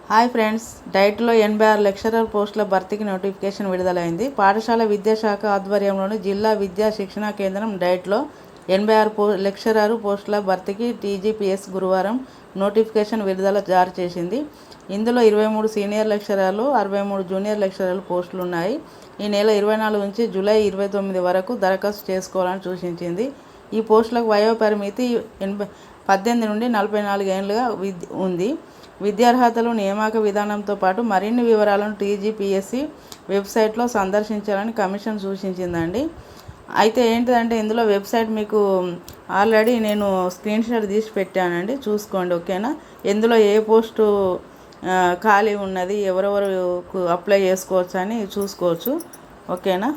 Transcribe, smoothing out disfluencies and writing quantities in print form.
Hi friends, డైట్లో 86 lecturer పోస్టుల భర్తీకి నోటిఫికేషన్ విడుదలైంది. పాఠశాల విద్యాశాఖ ఆధ్వర్యంలోని జిల్లా విద్యా శిక్షణా కేంద్రం డైట్లో 86 లెక్చరర్ పోస్టుల భర్తీకి టీజీపీఎస్ గురువారం నోటిఫికేషన్ జారీ చేసింది. ఇందులో 23 సీనియర్ లెక్చరర్లు, 63 జూనియర్ లెక్చరర్లు పోస్టులు ఉన్నాయి. ఈ నెల 24 నుంచి జూలై 29 వరకు దరఖాస్తు చేసుకోవాలని సూచించింది. ఈ పోస్టులకు వయోపరిమితి 18 నుండి 44 ఏళ్లుగా ఉంది. విద్యార్హతలు, నియామక విధానంతో పాటు మరిన్ని వివరాలను టీజీపీఎస్సీ వెబ్సైట్లో సందర్శించాలని కమిషన్ సూచించిందండి. అయితే ఏంటిదంటే ఇందులో వెబ్సైట్ మీకు ఆల్రెడీ నేను స్క్రీన్ షాట్ తీసి పెట్టానండి, చూసుకోండి. ఓకేనా? ఇందులో ఏ పోస్టు ఖాళీ ఉన్నది, ఎవరెవరు అప్లై చేసుకోవచ్చు అని చూసుకోవచ్చు. ఓకేనా?